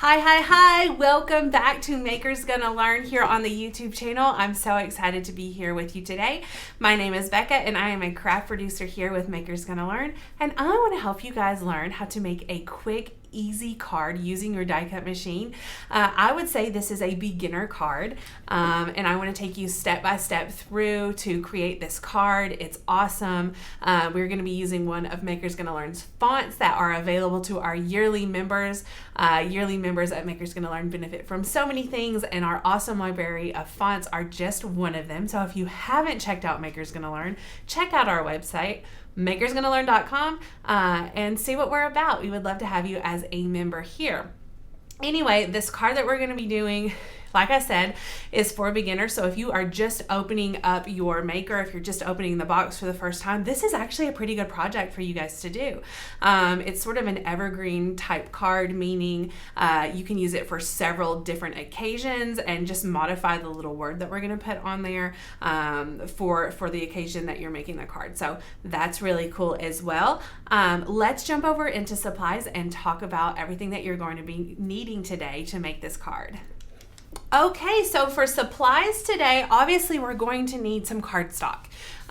Hi, welcome back to Maker's Gonna Learn here on the YouTube channel. I'm so excited to be here with you today. My name is Becca and I am a craft producer here with Maker's Gonna Learn, and I want to help you guys learn how to make a quick, easy card using your die cut machine. I would say this is a beginner card, and I want to take you step by step through to create this card. It's awesome. We're going to be using one of Maker's Gonna Learn's fonts that are available to our yearly members. Yearly members at Maker's Gonna Learn benefit from so many things, and our awesome library of fonts are just one of them. So if you haven't checked out Maker's Gonna Learn, check out our website, makersgonnalearn.com, and see what we're about. We would love to have you as a member here. Anyway, this card that we're going to be doing, like I said, is for beginners. So if you are just opening up your maker, if you're just opening the box for the first time, this is actually a pretty good project for you guys to do. It's sort of an evergreen type card, meaning you can use it for several different occasions and just modify the little word that we're going to put on there for the occasion that you're making the card. So that's really cool as well. Let's jump over into supplies and talk about everything that you're going to be needing today to make this card. Okay, so for supplies today, obviously we're going to need some cardstock.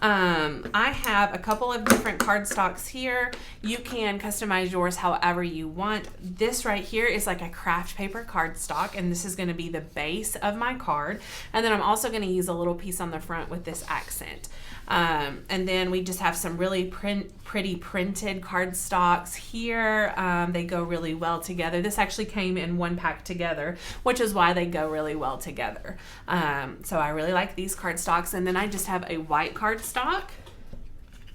I have a couple of different cardstocks here. You can customize yours however you want. This right here is like a craft paper cardstock, and this is going to be the base of my card. And then I'm also going to use a little piece on the front with this accent. And then we just have some really pretty printed cardstocks here. They go really well together. This actually came in one pack together, which is why they go really well together. So I really like these cardstocks. And then I just have a white cardstock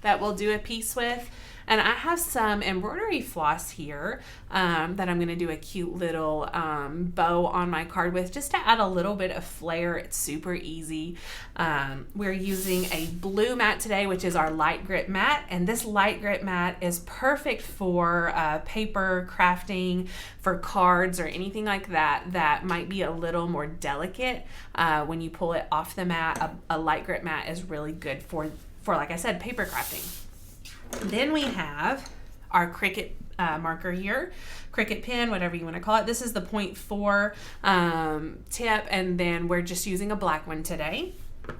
that we'll do a piece with. And I have some embroidery floss here that I'm going to do a cute little bow on my card with, just to add a little bit of flair. It's super easy. We're using a blue mat today, which is our LightGrip Mat. And this LightGrip Mat is perfect for paper crafting, for cards, or anything like that that might be a little more delicate. When you pull it off the mat, a LightGrip Mat is really good for, like I said, paper crafting. Then we have our Cricut marker here, Cricut Pen, whatever you want to call it. This is the 0.4 tip, and then we're just using a black one today.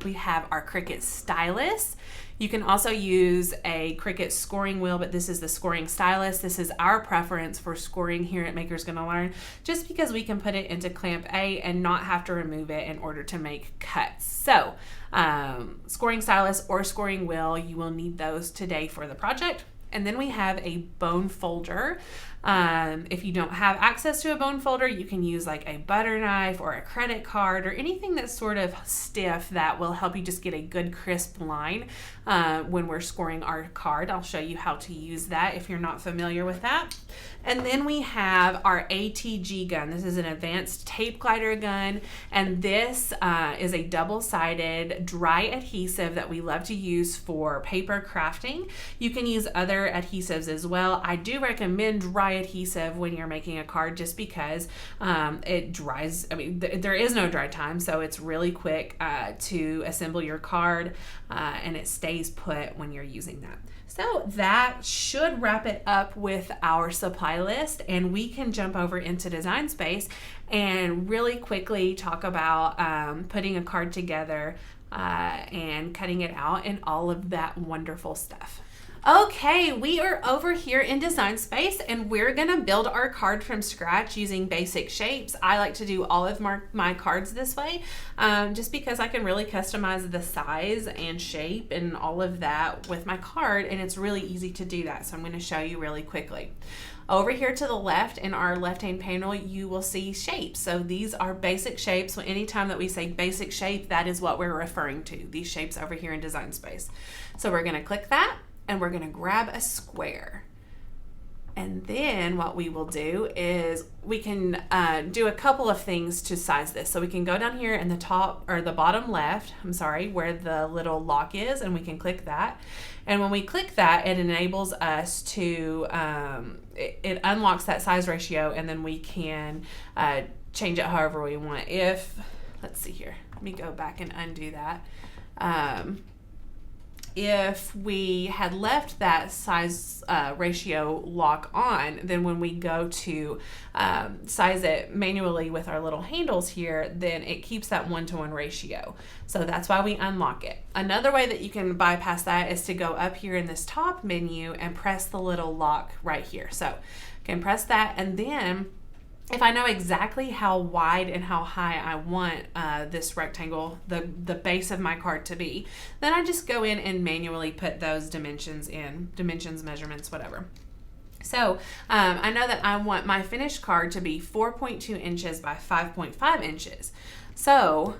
We have our Cricut stylus. You can also use a Cricut scoring wheel, but this is the scoring stylus. This is our preference for scoring here at Maker's Gonna Learn, just because we can put it into clamp A and not have to remove it in order to make cuts. So scoring stylus or scoring wheel, you will need those today for the project. And then we have a bone folder. If you don't have access to a bone folder, you can use like a butter knife or a credit card or anything that's sort of stiff that will help you just get a good crisp line when we're scoring our card. I'll show you how to use that if you're not familiar with that. And then we have our ATG gun. This is an advanced tape glider gun, and this is a double-sided dry adhesive that we love to use for paper crafting. You can use other adhesives as well. I do recommend dry adhesive when you're making a card, just because it dries. I mean, there is no dry time, so it's really quick to assemble your card, and it stays put when you're using that. So that should wrap it up with our supply list, and we can jump over into Design Space and really quickly talk about putting a card together and cutting it out and all of that wonderful stuff. Okay, we are over here in Design Space, and we're gonna build our card from scratch using basic shapes. I like to do all of my cards this way, just because I can really customize the size and shape and all of that with my card, and it's really easy to do that. So I'm gonna show you really quickly. Over here to the left in our left-hand panel, you will see shapes. So these are basic shapes. So anytime that we say basic shape, that is what we're referring to, these shapes over here in Design Space. So we're gonna click that, and we're gonna grab a square. And then what we will do is we can do a couple of things to size this. So we can go down here in the top, or the bottom left, where the little lock is, and we can click that. And when we click that, it enables us to, it unlocks that size ratio, and then we can change it however we want. Let's see here, let me go back and undo that. if we had left that size ratio lock on, then when we go to size it manually with our little handles here, then it keeps that 1-to-1 ratio. So that's why we unlock it. Another way that you can bypass that is to go up here in this top menu and press the little lock right here. So you can press that, and then if I know exactly how wide and how high I want this rectangle, the base of my card to be, then I just go in and manually put those dimensions in, measurements, whatever. So I know that I want my finished card to be 4.2 inches by 5.5 inches. So,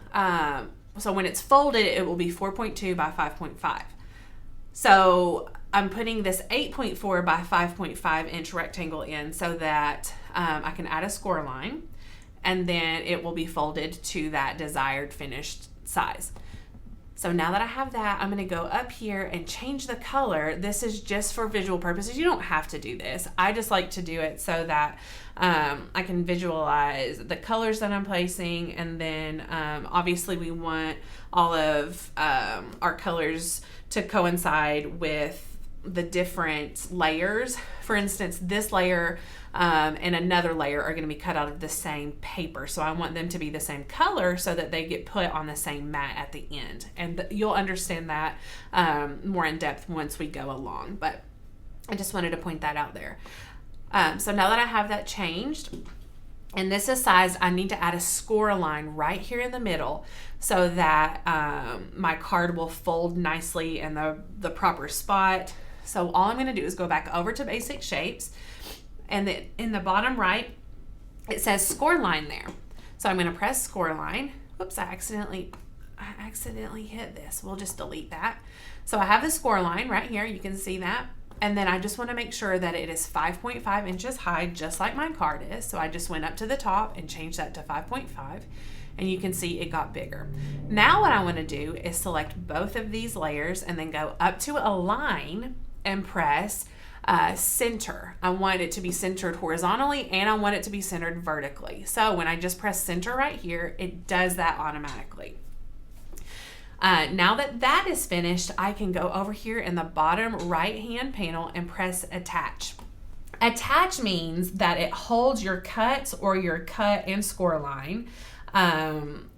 so when it's folded, it will be 4.2 by 5.5. So I'm putting this 8.4 by 5.5 inch rectangle in so that I can add a score line, and then it will be folded to that desired finished size. So now that I have that, I'm going to go up here and change the color. This is just for visual purposes. You don't have to do this. I just like to do it so that I can visualize the colors that I'm placing, and then obviously we want all of our colors to coincide with the different layers. For instance, this layer and another layer are going to be cut out of the same paper, so I want them to be the same color so that they get put on the same mat at the end, and you'll understand that more in depth once we go along, but I just wanted to point that out there. So now that I have that changed and this is sized, I need to add a score line right here in the middle so that my card will fold nicely in the proper spot. So all I'm going to do is go back over to basic shapes, and then in the bottom right it says score line there. So I'm going to press score line. Whoops, I accidentally hit this. We'll just delete that. So I have the score line right here. You can see that. And then I just want to make sure that it is 5.5 inches high, just like my card is. So I just went up to the top and changed that to 5.5. And you can see it got bigger. Now what I want to do is select both of these layers and then go up to a line and press center. I want it to be centered horizontally, and I want it to be centered vertically. So when I just press center right here, it does that automatically. Now that that is finished, I can go over here in the bottom right hand panel and press attach. Attach means that it holds your cuts or your cut and score line,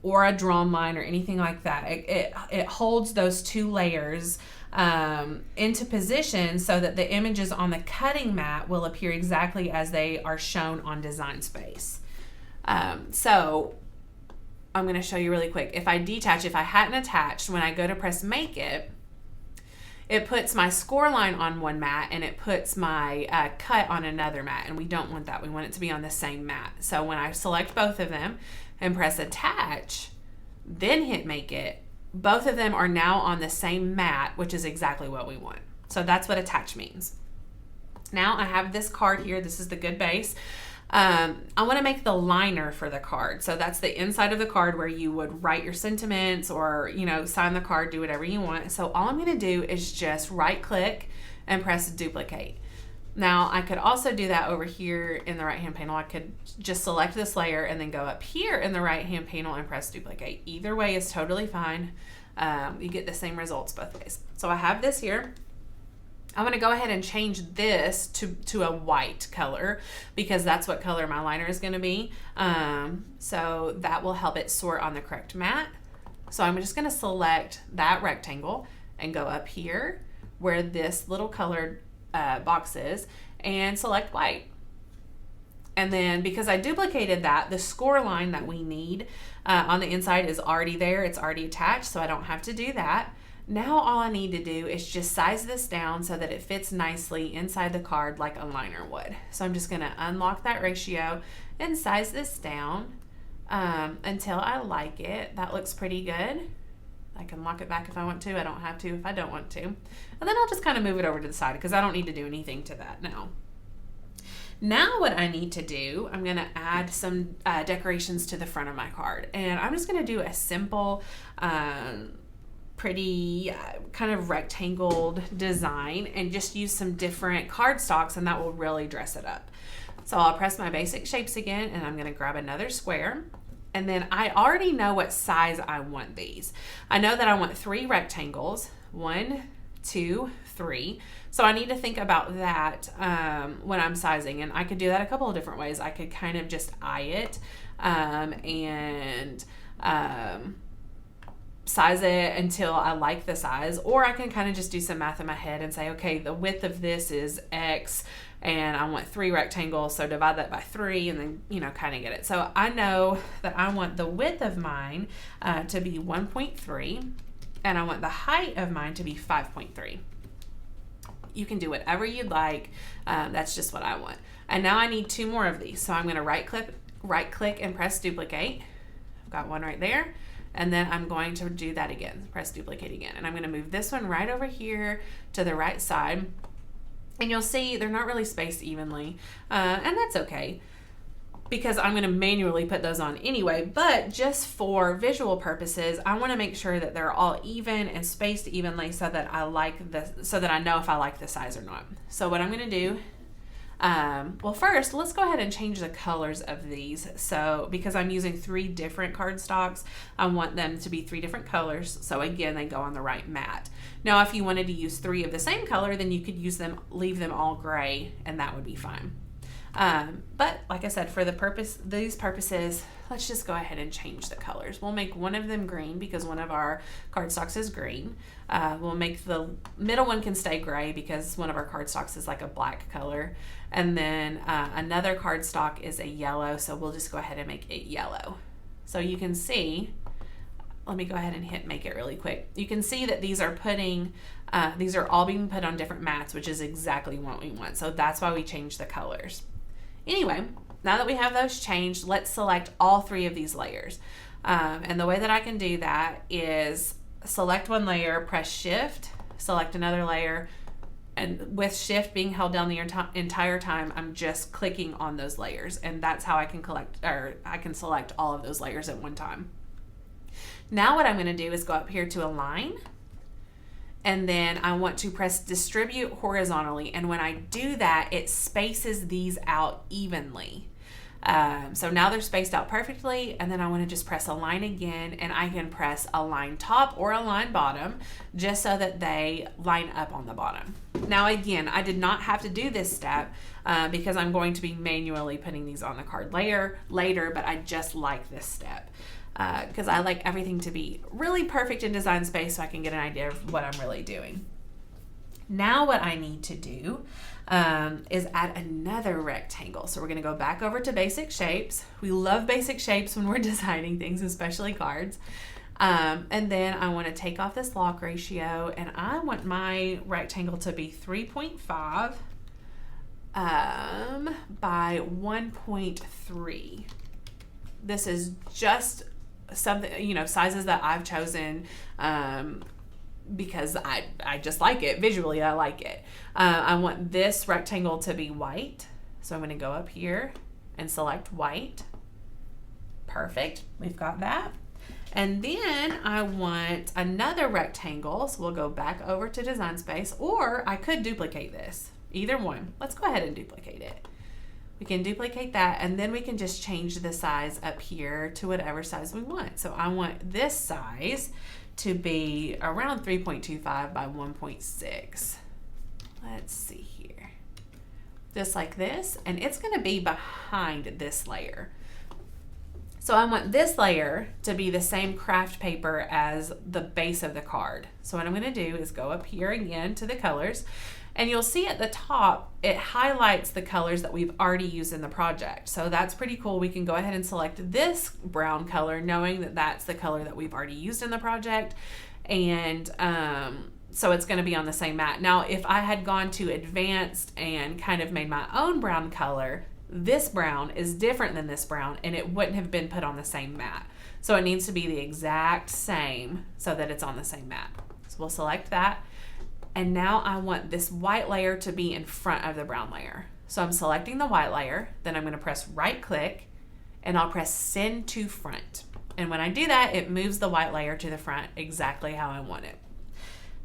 or a drawn line or anything like that. It holds those two layers into position so that the images on the cutting mat will appear exactly as they are shown on Design Space. So I'm going to show you really quick. If I detach, if I hadn't attached, when I go to press make it, it puts my score line on one mat and it puts my cut on another mat, and we don't want that. We want it to be on the same mat. So when I select both of them and press attach, then hit make it, both of them are now on the same mat, which is exactly what we want. So that's what attach means. Now I have this card here. This is the good base. I want to make the liner for the card. So that's the inside of the card where you would write your sentiments or, sign the card, do whatever you want. So all I'm going to do is just right click and press duplicate. Now I could also do that over here in the right hand panel. I could just select this layer and then go up here in the right hand panel and press duplicate. Either way is totally fine. You get the same results both ways. So I have this here. I'm going to go ahead and change this to a white color because that's what color my liner is going to be. So that will help it sort on the correct mat. So I'm just going to select that rectangle and go up here where this little colored box is and select white. And then because I duplicated that, the score line that we need on the inside is already there. It's already attached, so I don't have to do that. Now all I need to do is just size this down so that it fits nicely inside the card like a liner would. So I'm just going to unlock that ratio and size this down until I like it. That looks pretty good. I can lock it back if I want to. I don't have to if I don't want to. And then I'll just kind of move it over to the side because I don't need to do anything to that now. Now what I need to do, I'm going to add some decorations to the front of my card. And I'm just going to do a simple pretty kind of rectangled design and just use some different cardstocks, and that will really dress it up. So I'll press my basic shapes again, and I'm going to grab another square, and then I already know what size I want these. I know that I want 3 rectangles, 1, 2, 3. So I need to think about that when I'm sizing, and I could do that a couple of different ways. I could kind of just eye it and size it until I like the size, or I can kind of just do some math in my head and say, okay, the width of this is X and I want 3 rectangles, so divide that by 3 and then, you know, kind of get it. So I know that I want the width of mine to be 1.3 and I want the height of mine to be 5.3. You can do whatever you'd like. That's just what I want. And now I need 2 more of these. So I'm going to right click and press duplicate. I've got one right there. And then I'm going to do that again, press duplicate again. And I'm going to move this one right over here to the right side. And you'll see they're not really spaced evenly. And that's okay, because I'm going to manually put those on anyway. But just for visual purposes, I want to make sure that they're all even and spaced evenly so that I know if I like the size or not. So what I'm going to do, well, first, let's go ahead and change the colors of these. So because I'm using 3 different cardstocks, I want them to be 3 different colors. So again, they go on the right mat. Now, if you wanted to use 3 of the same color, then you could leave them all gray, and that would be fine. But like I said, for these purposes, let's just go ahead and change the colors. We'll make one of them green because one of our cardstocks is green. We'll make the middle one can stay gray because one of our cardstocks is like a black color. And then another cardstock is a yellow, so we'll just go ahead and make it yellow. So you can see, let me go ahead and hit make it really quick. You can see that these are all being put on different mats, which is exactly what we want. So that's why we changed the colors. Anyway, now that we have those changed, let's select all 3 of these layers. And the way that I can do that is select one layer, press shift, select another layer, and with shift being held down the entire time, I'm just clicking on those layers. And that's how I can select all of those layers at one time. Now what I'm going to do is go up here to align, and then I want to press distribute horizontally, and when I do that, it spaces these out evenly. So now they're spaced out perfectly, and then I want to just press align again, and I can press align top or align bottom just so that they line up on the bottom. Now again, I did not have to do this step because I'm going to be manually putting these on the card later, but I just like this step. Because I like everything to be really perfect in design space so I can get an idea of what I'm really doing. Now what I need to do is add another rectangle. So we're going to go back over to basic shapes. We love basic shapes when we're designing things, especially cards. And then I want to take off this lock ratio, and I want my rectangle to be 3.5 by 1.3. This is just something, you know, sizes that I've chosen because I just like it. Visually, I like it. I want this rectangle to be white. So I'm going to go up here and select white. Perfect. We've got that. And then I want another rectangle. So we'll go back over to design space, or I could duplicate this. Either one. Let's go ahead and duplicate it. We can duplicate that, and then we can just change the size up here to whatever size we want. So I want this size to be around 3.25 by 1.6. Let's see here. Just like this, and it's going to be behind this layer. So I want this layer to be the same craft paper as the base of the card. So what I'm going to do is go up here again to the colors, and you'll see at the top, it highlights the colors that we've already used in the project. So that's pretty cool. We can go ahead and select this brown color, knowing that that's the color that we've already used in the project. And so it's going to be on the same mat. Now, if I had gone to advanced and kind of made my own brown color, this brown is different than this brown, and it wouldn't have been put on the same mat. So it needs to be the exact same so that it's on the same mat. So we'll select that. And now I want this white layer to be in front of the brown layer. So I'm selecting the white layer, then I'm going to press right click, and I'll press send to front. And when I do that, it moves the white layer to the front exactly how I want it.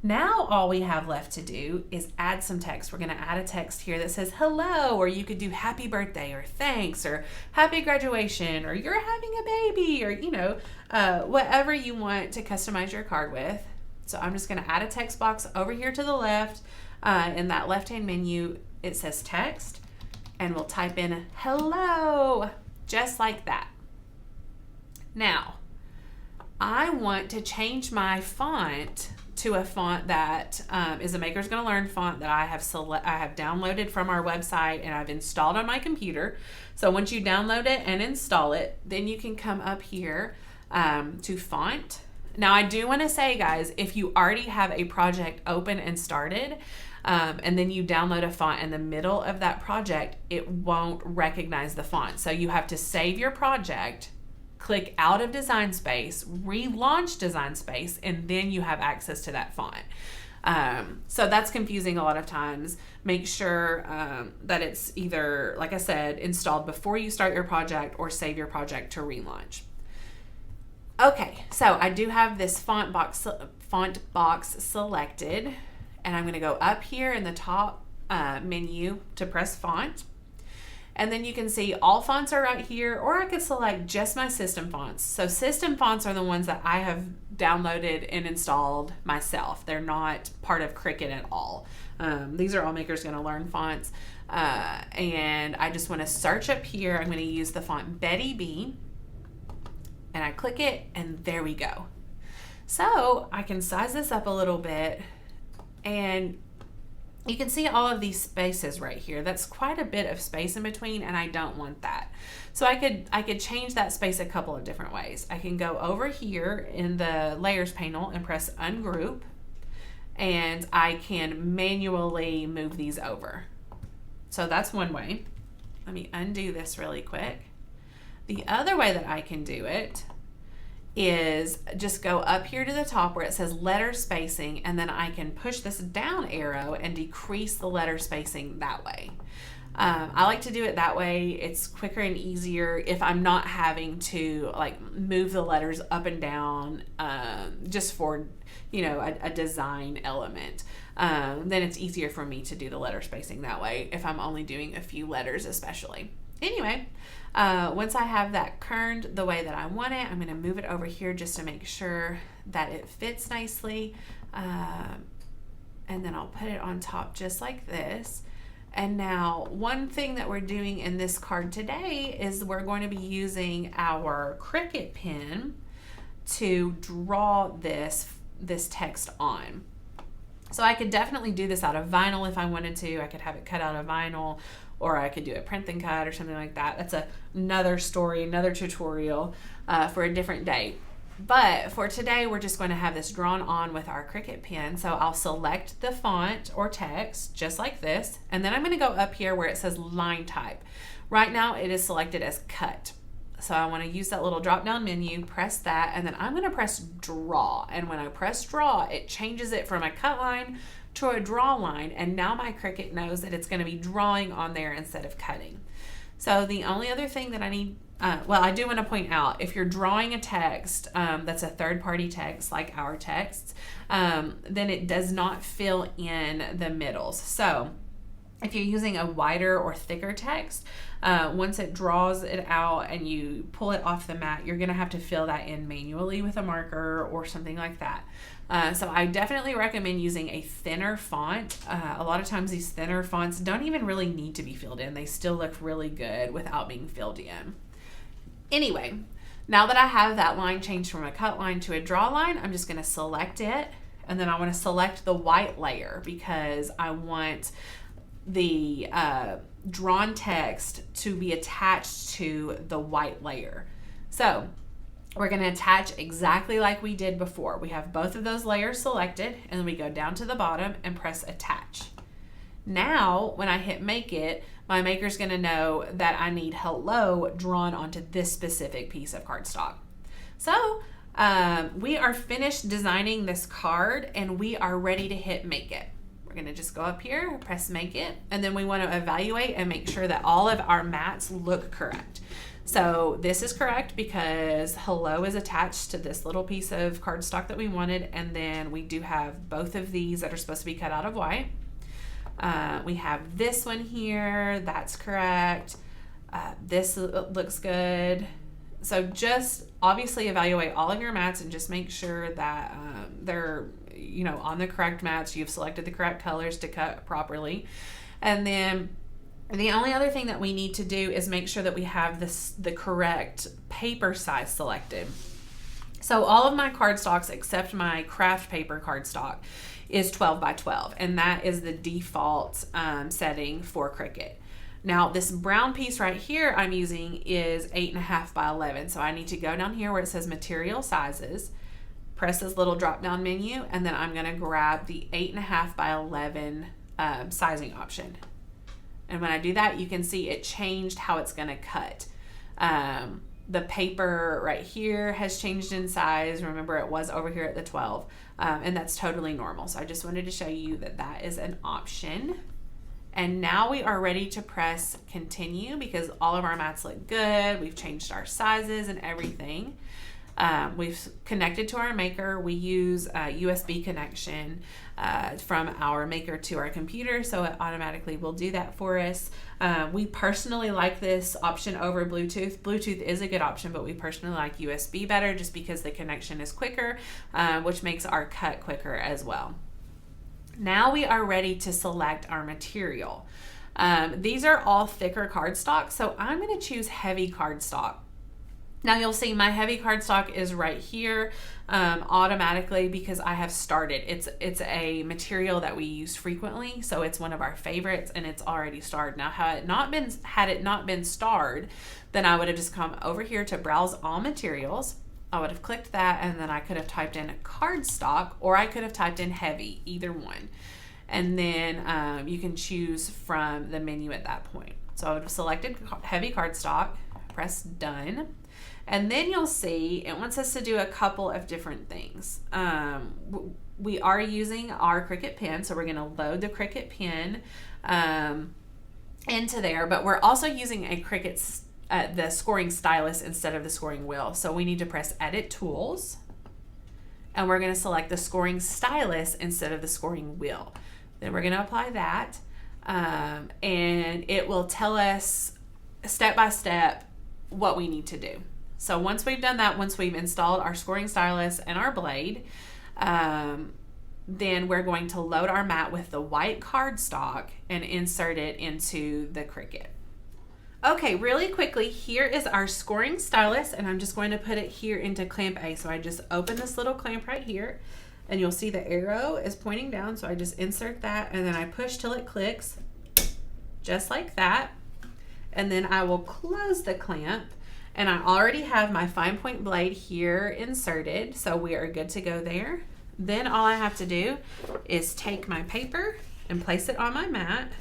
Now all we have left to do is add some text. We're going to add a text here that says hello, or you could do happy birthday, or thanks, or happy graduation, or you're having a baby, or whatever you want to customize your card with. So I'm just going to add a text box over here to the left. In that left-hand menu, it says text, and we'll type in hello, just like that. Now, I want to change my font to a font that is a Maker's Gonna Learn font that I have downloaded from our website and I've installed on my computer. So once you download it and install it, then you can come up here to font. Now I do want to say, guys, if you already have a project open and started, and then you download a font in the middle of that project, it won't recognize the font. So you have to save your project, click out of Design Space, relaunch Design Space, and then you have access to that font. So that's confusing a lot of times. Make sure that it's either, like I said, installed before you start your project or save your project to relaunch. Okay, so I do have this font box selected, and I'm going to go up here in the top menu to press font. And then you can see all fonts are right here, or I could select just my system fonts. So system fonts are the ones that I have downloaded and installed myself. They're not part of Cricut at all. These are all Maker's Gonna Learn fonts. And I just want to search up here. I'm going to use the font Betty B. And I click it, and there we go. So I can size this up a little bit, and you can see all of these spaces right here. That's quite a bit of space in between, and I don't want that. So I could change that space a couple of different ways. I can go over here in the layers panel and press ungroup, and I can manually move these over. So that's one way. Let me undo this really quick. The other way that I can do it is just go up here to the top where it says letter spacing, and then I can push this down arrow and decrease the letter spacing that way. I like to do it that way. It's quicker and easier if I'm not having to like move the letters up and down just for, you know, a design element. Then it's easier for me to do the letter spacing that way if I'm only doing a few letters especially. Anyway, once I have that kerned the way that I want it, I'm going to move it over here just to make sure that it fits nicely. And then I'll put it on top just like this. And now one thing that we're doing in this card today is we're going to be using our Cricut Pen to draw this text on. So I could definitely do this out of vinyl if I wanted to. I could have it cut out of vinyl, or I could do it print and cut or something like that. That's another story, another tutorial for a different day. But for today, we're just going to have this drawn on with our Cricut Pen. So I'll select the font or text just like this, and then I'm going to go up here where it says line type. Right now it is selected as cut. So I want to use that little drop down menu, press that, and then I'm going to press draw. And when I press draw, it changes it from a cut line to a draw line, and now my Cricut knows that it's going to be drawing on there instead of cutting. So the only other thing that I need, well, I do want to point out, if you're drawing a text that's a third-party text like our texts, then it does not fill in the middles. So if you're using a wider or thicker text, once it draws it out and you pull it off the mat, you're going to have to fill that in manually with a marker or something like that. So I definitely recommend using a thinner font. A lot of times these thinner fonts don't even really need to be filled in. They still look really good without being filled in. Anyway, now that I have that line changed from a cut line to a draw line, I'm just going to select it, and then I want to select the white layer because I want the drawn text to be attached to the white layer. So we're going to attach exactly like we did before. We have both of those layers selected, and then we go down to the bottom and press attach. Now when I hit make it, my maker's going to know that I need hello drawn onto this specific piece of cardstock. So we are finished designing this card, and we are ready to hit make it. We're going to just go up here, press make it, and then we want to evaluate and make sure that all of our mats look correct. So this is correct because hello is attached to this little piece of cardstock that we wanted, and then we do have both of these that are supposed to be cut out of white. We have this one here, that's correct. This looks good. So just obviously evaluate all of your mats and just make sure that they're on the correct mats. You've selected the correct colors to cut properly. And then the only other thing that we need to do is make sure that we have the correct paper size selected. So all of my cardstocks except my craft paper cardstock is 12 by 12, and that is the default setting for Cricut. Now this brown piece right here I'm using is 8.5 by 11. So I need to go down here where it says material sizes, press this little drop down menu, and then I'm gonna grab the 8.5 by 11 sizing option. And when I do that, you can see it changed how it's gonna cut. The paper right here has changed in size. Remember, it was over here at the 12, and that's totally normal. So I just wanted to show you that that is an option. And now we are ready to press continue because all of our mats look good. We've changed our sizes and everything. We've connected to our maker. We use a USB connection from our maker to our computer, so it automatically will do that for us. We personally like this option over Bluetooth. Bluetooth is a good option, but we personally like USB better just because the connection is quicker, which makes our cut quicker as well. Now we are ready to select our material. These are all thicker cardstock, so I'm going to choose heavy cardstock. Now you'll see my heavy cardstock is right here automatically because I have starred. It's a material that we use frequently, so it's one of our favorites, and it's already starred. Now had it not been starred, then I would have just come over here to browse all materials. I would have clicked that, and then I could have typed in cardstock, or I could have typed in heavy, either one. And then you can choose from the menu at that point. So I would have selected heavy cardstock, press done. And then you'll see it wants us to do a couple of different things. We are using our Cricut Pen, so we're going to load the Cricut Pen into there, but we're also using a Cricut the scoring stylus instead of the scoring wheel. So we need to press Edit Tools, and we're going to select the scoring stylus instead of the scoring wheel. Then we're going to apply that, and it will tell us step by step what we need to do. So once we've done that, once we've installed our scoring stylus and our blade, then we're going to load our mat with the white cardstock and insert it into the Cricut. Okay, really quickly, here is our scoring stylus, and I'm just going to put it here into clamp A. So I just open this little clamp right here, and you'll see the arrow is pointing down. So I just insert that, and then I push till it clicks, just like that. And then I will close the clamp, and I already have my fine point blade here inserted, so we are good to go there. Then all I have to do is take my paper and place it on my mat,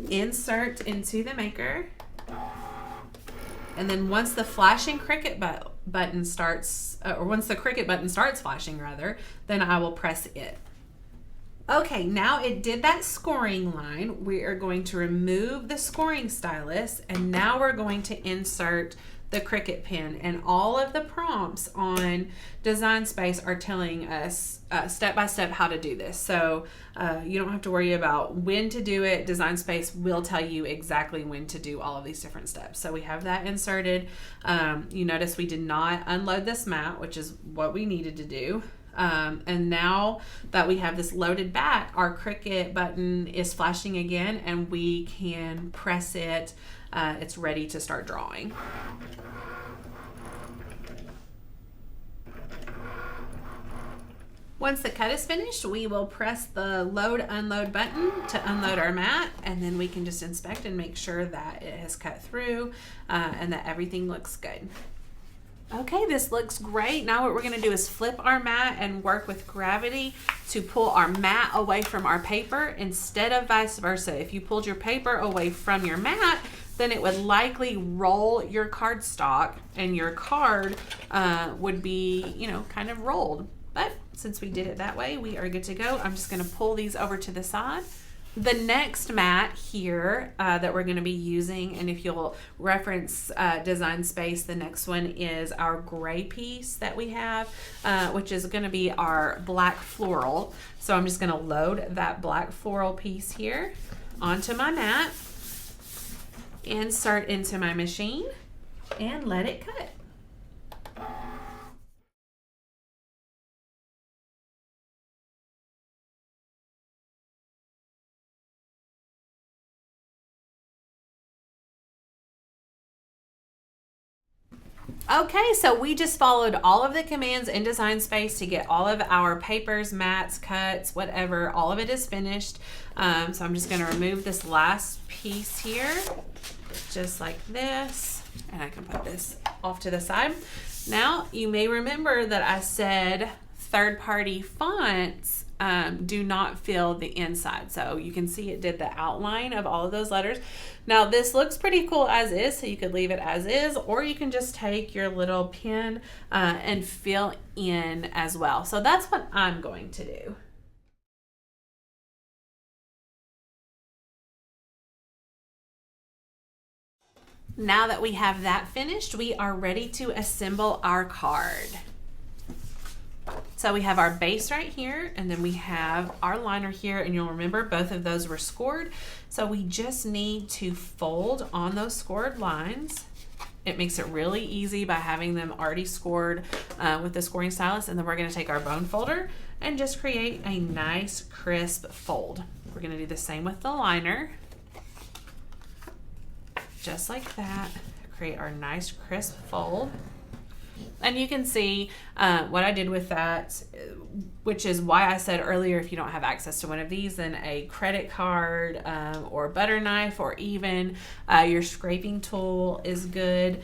insert into the maker, and then once the flashing Cricut button starts, or once the Cricut button starts flashing rather, then I will press it. Okay, now it did that scoring line. We are going to remove the scoring stylus, and now we're going to insert the Cricut Pen, and all of the prompts on Design Space are telling us step by step how to do this. So you don't have to worry about when to do it. Design Space will tell you exactly when to do all of these different steps. So we have that inserted. You notice we did not unload this mat, which is what we needed to do. And now that we have this loaded back, our Cricut button is flashing again, and we can press it. It's ready to start drawing. Once the cut is finished, we will press the load unload button to unload our mat, and then we can just inspect and make sure that it has cut through and that everything looks good. Okay, this looks great. Now what we're going to do is flip our mat and work with gravity to pull our mat away from our paper instead of vice versa. If you pulled your paper away from your mat, then it would likely roll your cardstock, and your card would be, kind of rolled. But since we did it that way, we are good to go. I'm just going to pull these over to the side. The next mat here that we're going to be using, and if you'll reference Design Space, the next one is our gray piece that we have, which is going to be our black floral. So I'm just going to load that black floral piece here onto my mat, insert into my machine, and let it cut. Okay, so we just followed all of the commands in Design Space to get all of our papers, mats, cuts, whatever, all of it is finished. So I'm just gonna remove this last piece here, just like this, and I can put this off to the side. Now, you may remember that I said third-party fonts do not fill the inside. So you can see it did the outline of all of those letters. Now this looks pretty cool as is, so you could leave it as is, or you can just take your little pen and fill in as well. So that's what I'm going to do. Now that we have that finished, we are ready to assemble our card. So we have our base right here, and then we have our liner here, and you'll remember both of those were scored. So we just need to fold on those scored lines. It makes it really easy by having them already scored with the scoring stylus, and then we're gonna take our bone folder and just create a nice crisp fold. We're gonna do the same with the liner. Just like that, create our nice crisp fold. And you can see what I did with that, which is why I said earlier, if you don't have access to one of these, then a credit card or butter knife, or even your scraping tool is good.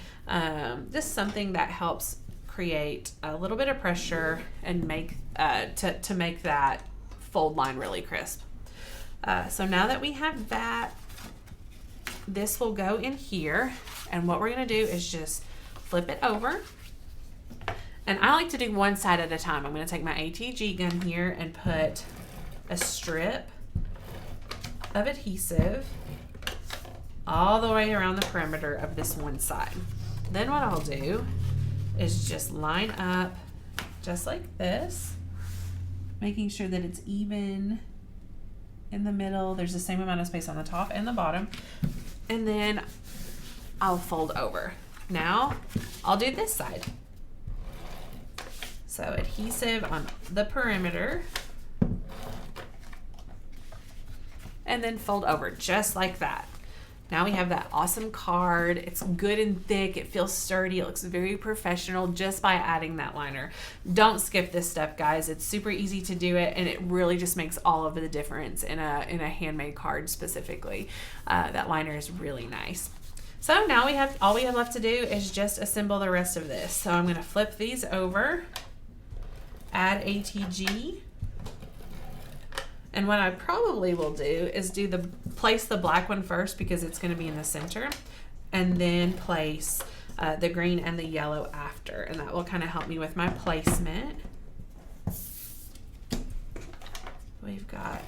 Just something that helps create a little bit of pressure and make to make that fold line really crisp. So now that we have that, this will go in here, and what we're gonna do is just flip it over. And I like to do one side at a time. I'm gonna take my ATG gun here and put a strip of adhesive all the way around the perimeter of this one side. Then what I'll do is just line up just like this, making sure that it's even in the middle. There's the same amount of space on the top and the bottom. And then I'll fold over. Now I'll do this side. So adhesive on the perimeter, and then fold over just like that. Now we have that awesome card. It's good and thick, it feels sturdy, it looks very professional just by adding that liner. Don't skip this step, guys. It's super easy to do it, and it really just makes all of the difference in a handmade card specifically. That liner is really nice. So now all we have left to do is just assemble the rest of this. So I'm gonna flip these over, add ATG, and what I probably will do is place the black one first because it's going to be in the center, and then place the green and the yellow after, and that will kind of help me with my placement. We've got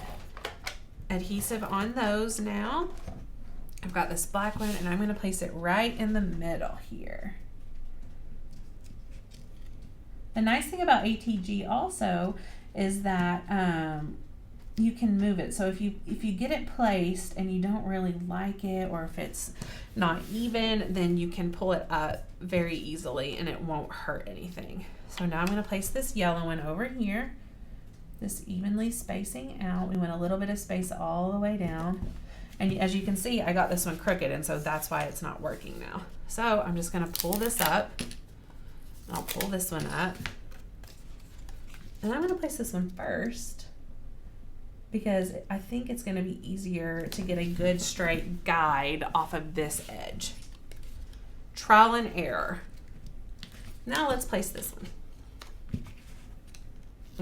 adhesive on those now. I've got this black one, and I'm going to place it right in the middle here. The nice thing about ATG also is that you can move it. So if you get it placed and you don't really like it, or if it's not even, then you can pull it up very easily and it won't hurt anything. So now I'm going to place this yellow one over here, this evenly spacing out. We want a little bit of space all the way down. And as you can see, I got this one crooked, and so that's why it's not working now. So I'm just going to pull this up. I'll pull this one up, and I'm going to place this one first because I think it's going to be easier to get a good straight guide off of this edge. Trial and error. Now let's place this one. And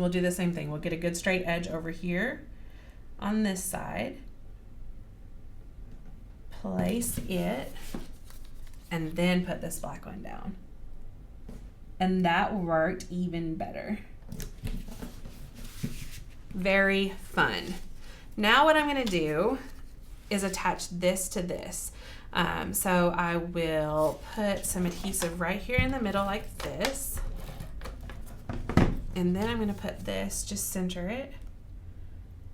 we'll do the same thing. We'll get a good straight edge over here on this side, place it, and then put this black one down. And that worked even better. Very fun. Now what I'm gonna do is attach this to this. So I will put some adhesive right here in the middle like this. And then I'm gonna put this, just center it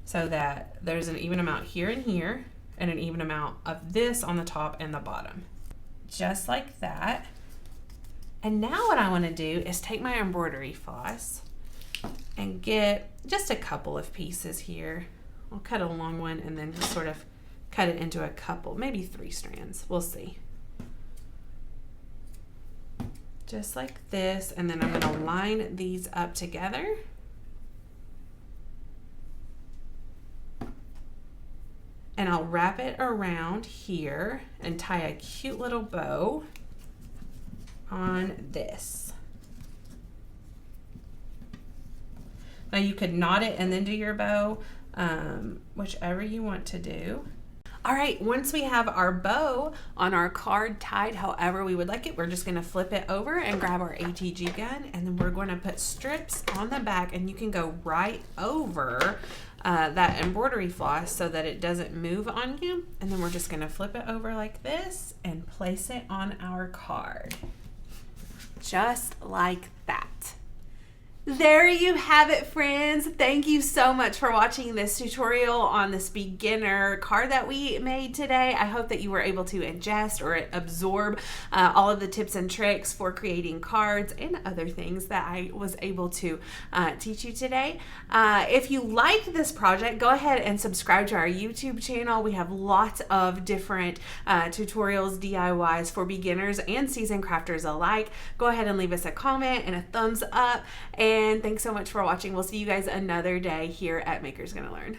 so that there's an even amount here and here, and an even amount of this on the top and the bottom. Just like that. And now what I want to do is take my embroidery floss and get just a couple of pieces here. I'll cut a long one and then just sort of cut it into a couple, maybe 3 strands. We'll see. just like this, and then I'm going to line these up together. And I'll wrap it around here and tie a cute little bow on this. Now you could knot it and then do your bow, whichever you want to do. All right, once we have our bow on our card tied however we would like it, we're just gonna flip it over and grab our ATG gun, and then we're gonna put strips on the back, and you can go right over that embroidery floss so that it doesn't move on you. And then we're just gonna flip it over like this and place it on our card. Just like that. There you have it, friends. Thank you so much for watching this tutorial on this beginner card that we made today. I hope that you were able to ingest or absorb all of the tips and tricks for creating cards and other things that I was able to teach you today. If you like this project, go ahead and subscribe to our YouTube channel. We have lots of different tutorials, DIYs for beginners and seasoned crafters alike. Go ahead and leave us a comment and a thumbs up. And thanks so much for watching. We'll see you guys another day here at Maker's Gonna Learn.